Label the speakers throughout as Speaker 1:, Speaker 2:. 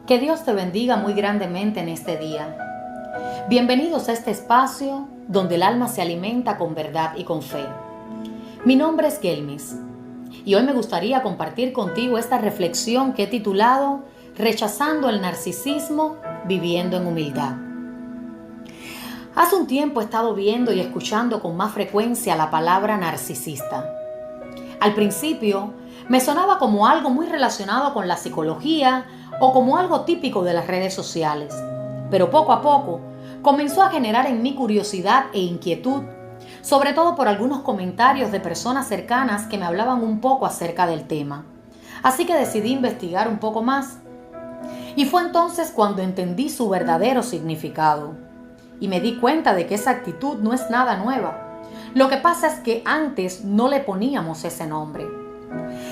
Speaker 1: Que Dios te bendiga muy grandemente en este día. Bienvenidos a este espacio donde el alma se alimenta con verdad y con fe. Mi nombre es Gelmis y hoy me gustaría compartir contigo esta reflexión que he titulado Rechazando el narcisismo, viviendo en humildad. Hace un tiempo he estado viendo y escuchando con más frecuencia la palabra narcisista. Al principio me sonaba como algo muy relacionado con la psicología o como algo típico de las redes sociales, pero poco a poco comenzó a generar en mí curiosidad e inquietud, sobre todo por algunos comentarios de personas cercanas que me hablaban un poco acerca del tema. Así que decidí investigar un poco más. Y fue entonces cuando entendí su verdadero significado. Y me di cuenta de que esa actitud no es nada nueva. Lo que pasa es que antes no le poníamos ese nombre.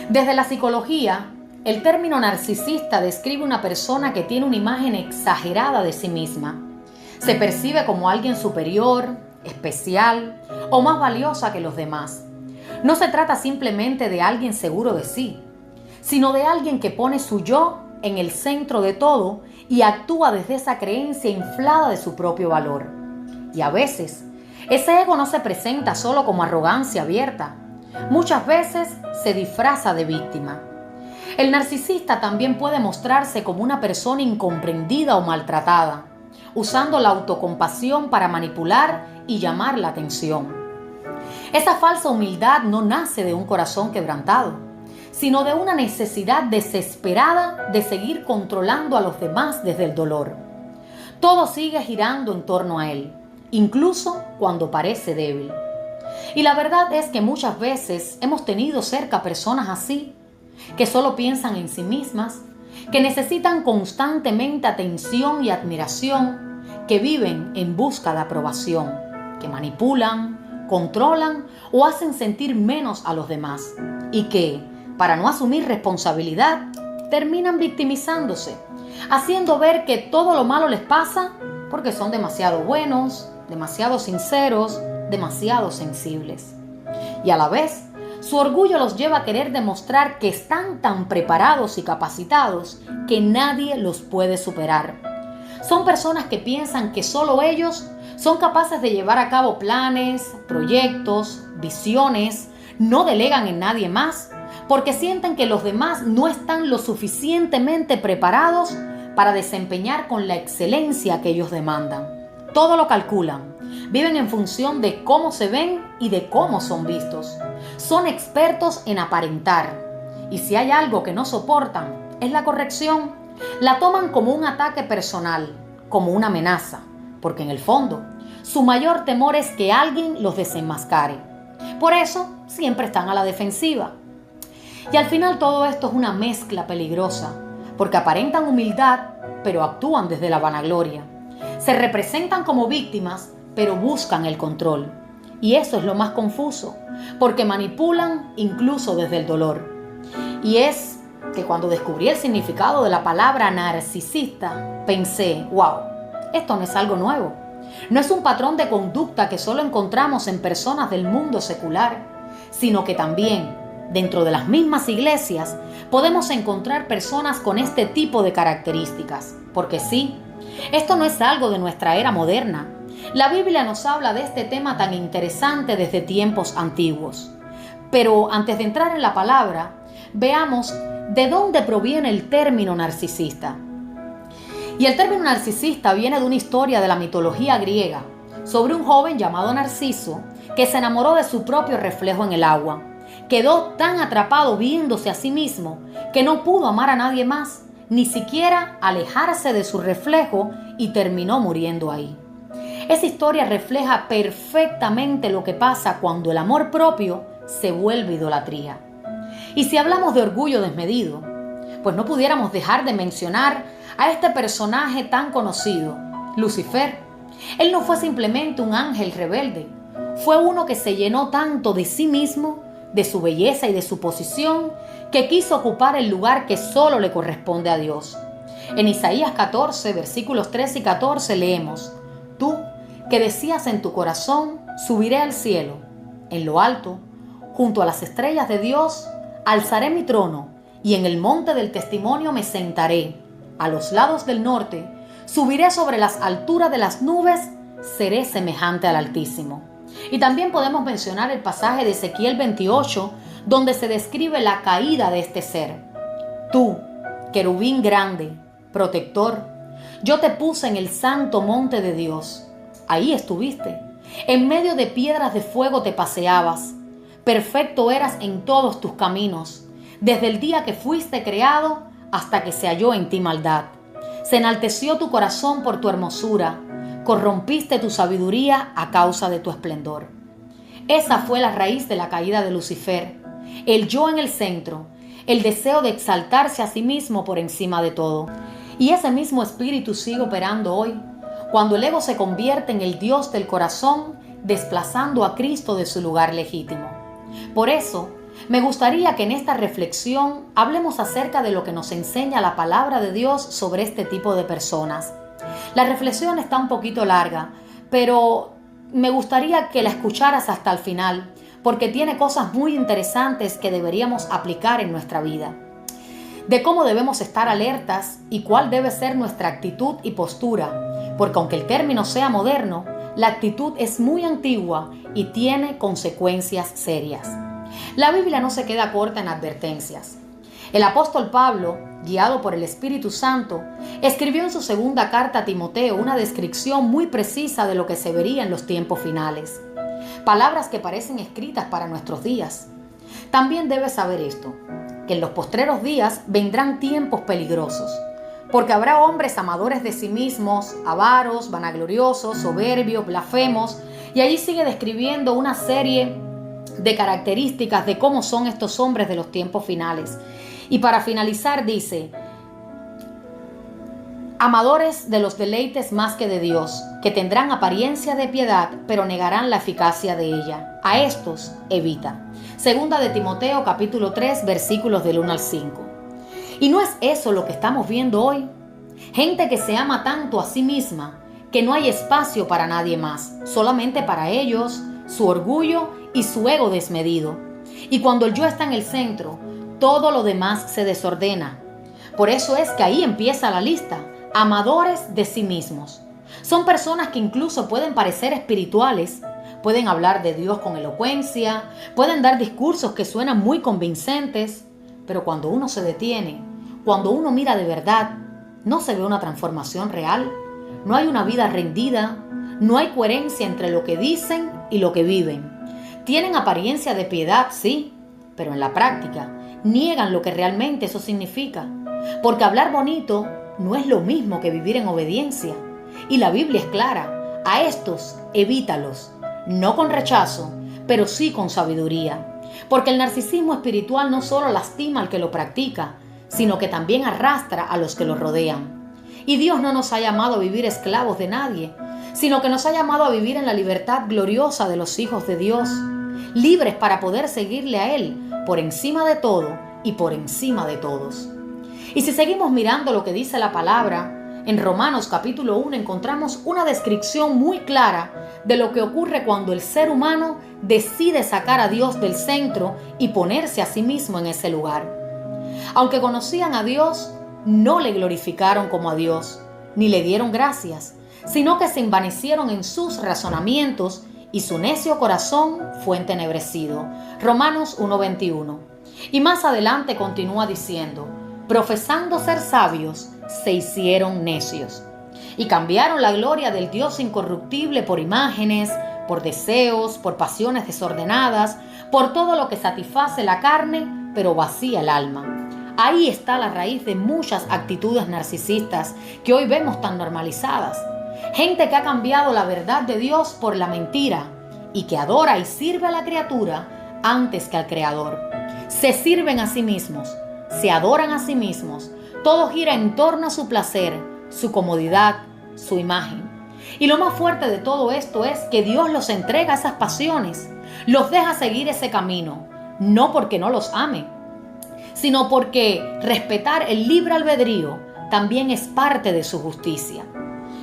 Speaker 1: Desde la psicología, el término narcisista describe una persona que tiene una imagen exagerada de sí misma. Se percibe como alguien superior, especial o más valiosa que los demás. No se trata simplemente de alguien seguro de sí, sino de alguien que pone su yo en el centro de todo y actúa desde esa creencia inflada de su propio valor. Y a veces, ese ego no se presenta solo como arrogancia abierta. Muchas veces se disfraza de víctima. El narcisista también puede mostrarse como una persona incomprendida o maltratada, usando la autocompasión para manipular y llamar la atención. Esa falsa humildad no nace de un corazón quebrantado, sino de una necesidad desesperada de seguir controlando a los demás desde el dolor. Todo sigue girando en torno a él, incluso cuando parece débil. Y la verdad es que muchas veces hemos tenido cerca personas así, que solo piensan en sí mismas, que necesitan constantemente atención y admiración, que viven en busca de aprobación, que manipulan, controlan o hacen sentir menos a los demás y que, para no asumir responsabilidad, terminan victimizándose, haciendo ver que todo lo malo les pasa porque son demasiado buenos, demasiado sinceros, demasiado sensibles. Y a la vez, su orgullo los lleva a querer demostrar que están tan preparados y capacitados que nadie los puede superar. Son personas que piensan que solo ellos son capaces de llevar a cabo planes, proyectos, visiones, no delegan en nadie más, porque sienten que los demás no están lo suficientemente preparados para desempeñar con la excelencia que ellos demandan. Todo lo calculan. Viven en función de cómo se ven y de cómo son vistos. Son expertos en aparentar. Y si hay algo que no soportan, es la corrección. La toman como un ataque personal, como una amenaza, porque en el fondo, su mayor temor es que alguien los desenmascare. Por eso, siempre están a la defensiva. Y al final todo esto es una mezcla peligrosa, porque aparentan humildad, pero actúan desde la vanagloria. Se representan como víctimas, pero buscan el control. Y eso es lo más confuso, porque manipulan incluso desde el dolor. Y es que cuando descubrí el significado de la palabra narcisista, pensé, wow, esto no es algo nuevo. No es un patrón de conducta que solo encontramos en personas del mundo secular, sino que también, dentro de las mismas iglesias, podemos encontrar personas con este tipo de características. Porque sí, esto no es algo de nuestra era moderna. La Biblia nos habla de este tema tan interesante desde tiempos antiguos. Pero antes de entrar en la palabra, veamos de dónde proviene el término narcisista. Y el término narcisista viene de una historia de la mitología griega sobre un joven llamado Narciso que se enamoró de su propio reflejo en el agua. Quedó tan atrapado viéndose a sí mismo que no pudo amar a nadie más, ni siquiera alejarse de su reflejo, y terminó muriendo ahí. Esa historia refleja perfectamente lo que pasa cuando el amor propio se vuelve idolatría. Y si hablamos de orgullo desmedido, pues no pudiéramos dejar de mencionar a este personaje tan conocido, Lucifer. Él no fue simplemente un ángel rebelde, fue uno que se llenó tanto de sí mismo, de su belleza y de su posición, que quiso ocupar el lugar que solo le corresponde a Dios. En Isaías 14, versículos 13 y 14 leemos: Tú, que decías en tu corazón, subiré al cielo, en lo alto, junto a las estrellas de Dios, alzaré mi trono, y en el monte del testimonio me sentaré, a los lados del norte, subiré sobre las alturas de las nubes, seré semejante al Altísimo. Y también podemos mencionar el pasaje de Ezequiel 28, donde se describe la caída de este ser. Tú, querubín grande, protector, yo te puse en el santo monte de Dios. Ahí estuviste. En medio de piedras de fuego te paseabas. Perfecto eras en todos tus caminos, desde el día que fuiste creado hasta que se halló en ti maldad. Se enalteció tu corazón por tu hermosura, corrompiste tu sabiduría a causa de tu esplendor. Esa fue la raíz de la caída de Lucifer, el yo en el centro, el deseo de exaltarse a sí mismo por encima de todo. Y ese mismo espíritu sigue operando hoy, cuando el ego se convierte en el Dios del corazón, desplazando a Cristo de su lugar legítimo. Por eso, me gustaría que en esta reflexión hablemos acerca de lo que nos enseña la palabra de Dios sobre este tipo de personas. La reflexión está un poquito larga, pero me gustaría que la escucharas hasta el final, porque tiene cosas muy interesantes que deberíamos aplicar en nuestra vida. De cómo debemos estar alertas y cuál debe ser nuestra actitud y postura, porque aunque el término sea moderno, la actitud es muy antigua y tiene consecuencias serias. La Biblia no se queda corta en advertencias. El apóstol Pablo, guiado por el Espíritu Santo, escribió en su segunda carta a Timoteo una descripción muy precisa de lo que se vería en los tiempos finales. Palabras que parecen escritas para nuestros días. También debes saber esto, que en los postreros días vendrán tiempos peligrosos, porque habrá hombres amadores de sí mismos, avaros, vanagloriosos, soberbios, blasfemos, y allí sigue describiendo una serie de características de cómo son estos hombres de los tiempos finales. Y para finalizar dice, amadores de los deleites más que de Dios, que tendrán apariencia de piedad, pero negarán la eficacia de ella. A estos evita. Segunda de Timoteo, capítulo 3, versículos del 1 al 5. ¿Y no es eso lo que estamos viendo hoy? Gente que se ama tanto a sí misma, que no hay espacio para nadie más, solamente para ellos, su orgullo y su ego desmedido. Y cuando el yo está en el centro, todo lo demás se desordena. Por eso es que ahí empieza la lista. Amadores de sí mismos. Son personas que incluso pueden parecer espirituales, pueden hablar de Dios con elocuencia, pueden dar discursos que suenan muy convincentes, pero cuando uno se detiene, cuando uno mira de verdad, no se ve una transformación real, no hay una vida rendida, no hay coherencia entre lo que dicen y lo que viven. Tienen apariencia de piedad, sí, pero en la práctica niegan lo que realmente eso significa, porque hablar bonito no es lo mismo que vivir en obediencia. Y la Biblia es clara, a estos evítalos, no con rechazo, pero sí con sabiduría. Porque el narcisismo espiritual no solo lastima al que lo practica, sino que también arrastra a los que lo rodean. Y Dios no nos ha llamado a vivir esclavos de nadie, sino que nos ha llamado a vivir en la libertad gloriosa de los hijos de Dios, libres para poder seguirle a Él por encima de todo y por encima de todos. Y si seguimos mirando lo que dice la palabra, en Romanos capítulo 1 encontramos una descripción muy clara de lo que ocurre cuando el ser humano decide sacar a Dios del centro y ponerse a sí mismo en ese lugar. Aunque conocían a Dios, no le glorificaron como a Dios, ni le dieron gracias, sino que se envanecieron en sus razonamientos y su necio corazón fue entenebrecido. Romanos 1:21. Y más adelante continúa diciendo, profesando ser sabios, se hicieron necios y cambiaron la gloria del Dios incorruptible por imágenes, por deseos, por pasiones desordenadas, por todo lo que satisface la carne, pero vacía el alma. Ahí está la raíz de muchas actitudes narcisistas que hoy vemos tan normalizadas. Gente que ha cambiado la verdad de Dios por la mentira y que adora y sirve a la criatura antes que al Creador. Se sirven a sí mismos, se adoran a sí mismos, todo gira en torno a su placer, su comodidad, su imagen. Y lo más fuerte de todo esto es que Dios los entrega a esas pasiones, los deja seguir ese camino, no porque no los ame, sino porque respetar el libre albedrío también es parte de su justicia.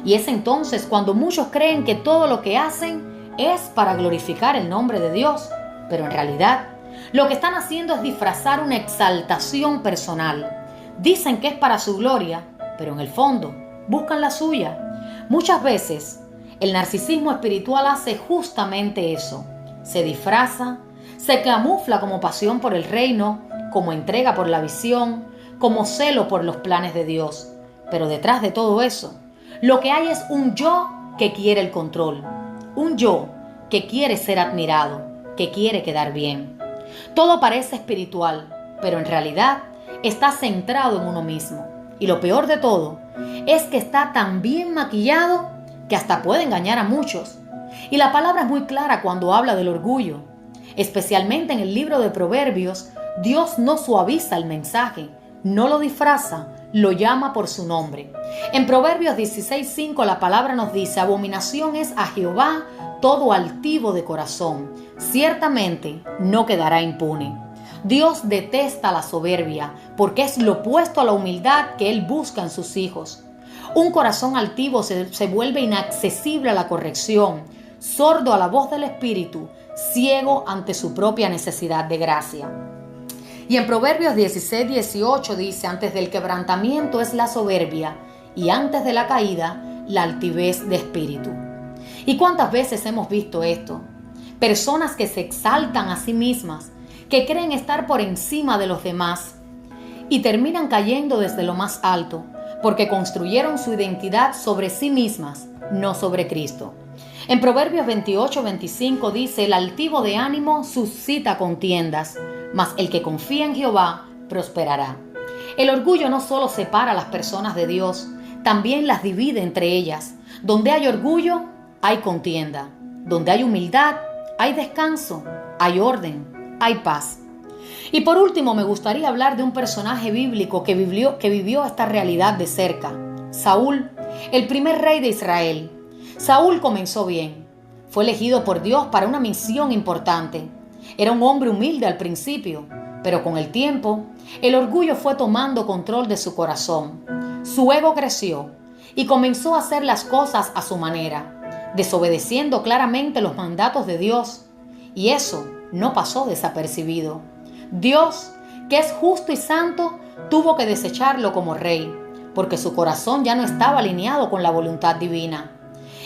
Speaker 1: Y es entonces cuando muchos creen que todo lo que hacen es para glorificar el nombre de Dios, pero en realidad lo que están haciendo es disfrazar una exaltación personal. Dicen que es para su gloria, pero en el fondo buscan la suya. Muchas veces el narcisismo espiritual hace justamente eso. Se disfraza, se camufla como pasión por el reino, como entrega por la visión, como celo por los planes de Dios. Pero detrás de todo eso, lo que hay es un yo que quiere el control, un yo que quiere ser admirado, que quiere quedar bien. Todo parece espiritual, pero en realidad está centrado en uno mismo. Y lo peor de todo es que está tan bien maquillado que hasta puede engañar a muchos. Y la palabra es muy clara cuando habla del orgullo. Especialmente en el libro de Proverbios, Dios no suaviza el mensaje, no lo disfraza, lo llama por su nombre. En Proverbios 16:5 la palabra nos dice: abominación es a Jehová todo altivo de corazón, ciertamente no quedará impune. Dios detesta la soberbia porque es lo opuesto a la humildad que Él busca en sus hijos. Un corazón altivo se vuelve inaccesible a la corrección, sordo a la voz del Espíritu, ciego ante su propia necesidad de gracia. Y en Proverbios 16:18 dice: antes del quebrantamiento es la soberbia, y antes de la caída la altivez de espíritu. ¿Y cuántas veces hemos visto esto? Personas que se exaltan a sí mismas, que creen estar por encima de los demás y terminan cayendo desde lo más alto, porque construyeron su identidad sobre sí mismas, no sobre Cristo. En Proverbios 28:25 dice: el altivo de ánimo suscita contiendas, mas el que confía en Jehová prosperará. El orgullo no solo separa a las personas de Dios, también las divide entre ellas. Donde hay orgullo, hay contienda. Donde hay humildad, hay descanso, hay orden, hay paz. Y por último, me gustaría hablar de un personaje bíblico que vivió esta realidad de cerca: Saúl, el primer rey de Israel. Saúl comenzó bien. Fue elegido por Dios para una misión importante. Era un hombre humilde al principio, pero con el tiempo, el orgullo fue tomando control de su corazón. Su ego creció y comenzó a hacer las cosas a su manera, desobedeciendo claramente los mandatos de Dios. Y eso no pasó desapercibido. Dios, que es justo y santo, tuvo que desecharlo como rey, porque su corazón ya no estaba alineado con la voluntad divina.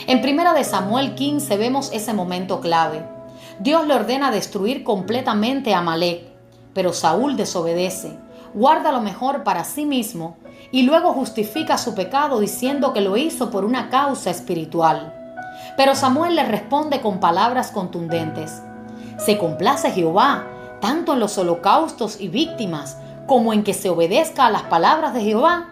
Speaker 1: En 1 Samuel 15 vemos ese momento clave. Dios le ordena destruir completamente a Amalek, pero Saúl desobedece, guarda lo mejor para sí mismo y luego justifica su pecado diciendo que lo hizo por una causa espiritual. Pero Samuel le responde con palabras contundentes: ¿se complace Jehová tanto en los holocaustos y víctimas como en que se obedezca a las palabras de Jehová?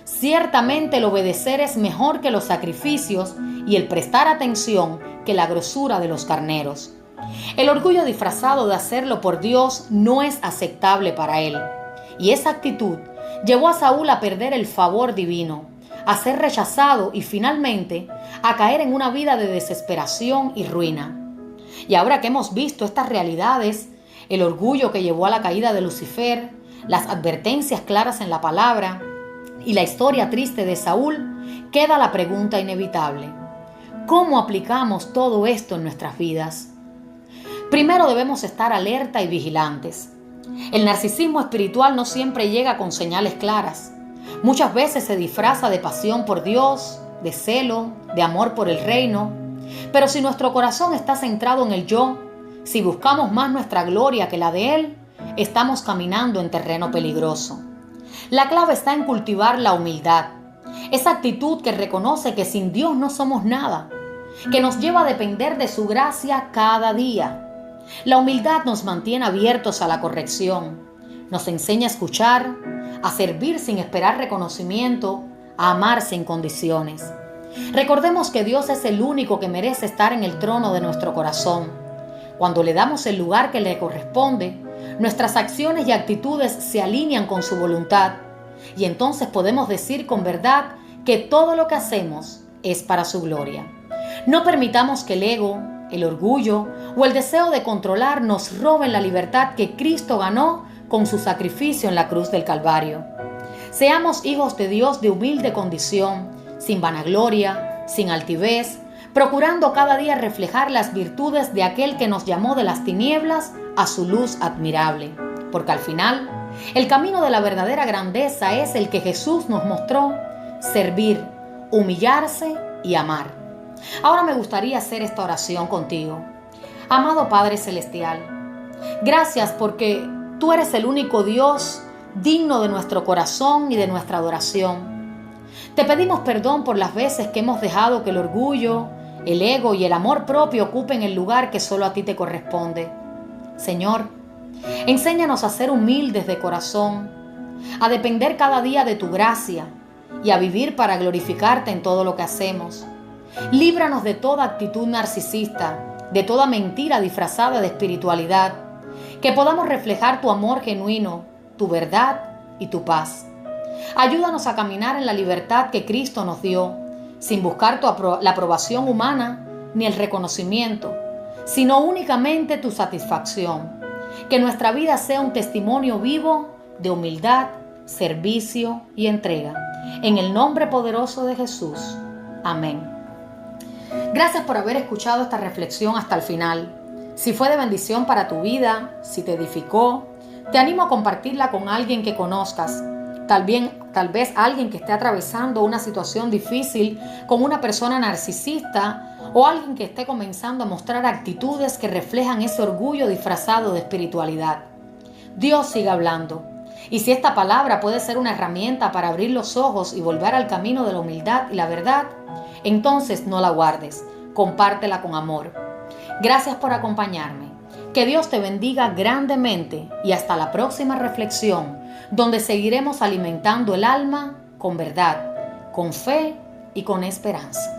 Speaker 1: Ciertamente el obedecer es mejor que los sacrificios y el prestar atención que la grosura de los carneros. El orgullo disfrazado de hacerlo por Dios no es aceptable para él. Y esa actitud llevó a Saúl a perder el favor divino, a ser rechazado y finalmente a caer en una vida de desesperación y ruina. Y ahora que hemos visto estas realidades, el orgullo que llevó a la caída de Lucifer, las advertencias claras en la palabra y la historia triste de Saúl, queda la pregunta inevitable: ¿cómo aplicamos todo esto en nuestras vidas? Primero debemos estar alerta y vigilantes. El narcisismo espiritual no siempre llega con señales claras. Muchas veces se disfraza de pasión por Dios, de celo, de amor por el reino. Pero si nuestro corazón está centrado en el yo, si buscamos más nuestra gloria que la de Él, estamos caminando en terreno peligroso. La clave está en cultivar la humildad, esa actitud que reconoce que sin Dios no somos nada, que nos lleva a depender de su gracia cada día. La humildad nos mantiene abiertos a la corrección, nos enseña a escuchar, a servir sin esperar reconocimiento, a amar sin condiciones. Recordemos que Dios es el único que merece estar en el trono de nuestro corazón. Cuando le damos el lugar que le corresponde, nuestras acciones y actitudes se alinean con su voluntad, y entonces podemos decir con verdad que todo lo que hacemos es para su gloria. No permitamos que el ego, el orgullo o el deseo de controlar nos roben la libertad que Cristo ganó con su sacrificio en la cruz del Calvario. Seamos hijos de Dios de humilde condición, sin vanagloria, sin altivez, procurando cada día reflejar las virtudes de aquel que nos llamó de las tinieblas a su luz admirable. Porque al final, el camino de la verdadera grandeza es el que Jesús nos mostró, servir, humillarse y amar. Ahora me gustaría hacer esta oración contigo. Amado Padre Celestial, gracias porque tú eres el único Dios digno de nuestro corazón y de nuestra adoración. Te pedimos perdón por las veces que hemos dejado que el orgullo, el ego y el amor propio ocupen el lugar que solo a ti te corresponde. Señor, enséñanos a ser humildes de corazón, a depender cada día de tu gracia y a vivir para glorificarte en todo lo que hacemos. Líbranos de toda actitud narcisista, de toda mentira disfrazada de espiritualidad, que podamos reflejar tu amor genuino, tu verdad y tu paz. Ayúdanos a caminar en la libertad que Cristo nos dio, sin buscar la aprobación humana ni el reconocimiento, sino únicamente tu satisfacción. Que nuestra vida sea un testimonio vivo de humildad, servicio y entrega. En el nombre poderoso de Jesús. Amén. Gracias por haber escuchado esta reflexión hasta el final. Si fue de bendición para tu vida, si te edificó, te animo a compartirla con alguien que conozcas. Tal vez alguien que esté atravesando una situación difícil con una persona narcisista o alguien que esté comenzando a mostrar actitudes que reflejan ese orgullo disfrazado de espiritualidad. Dios sigue hablando. Y si esta palabra puede ser una herramienta para abrir los ojos y volver al camino de la humildad y la verdad, entonces no la guardes, compártela con amor. Gracias por acompañarme. Que Dios te bendiga grandemente y hasta la próxima reflexión, donde seguiremos alimentando el alma con verdad, con fe y con esperanza.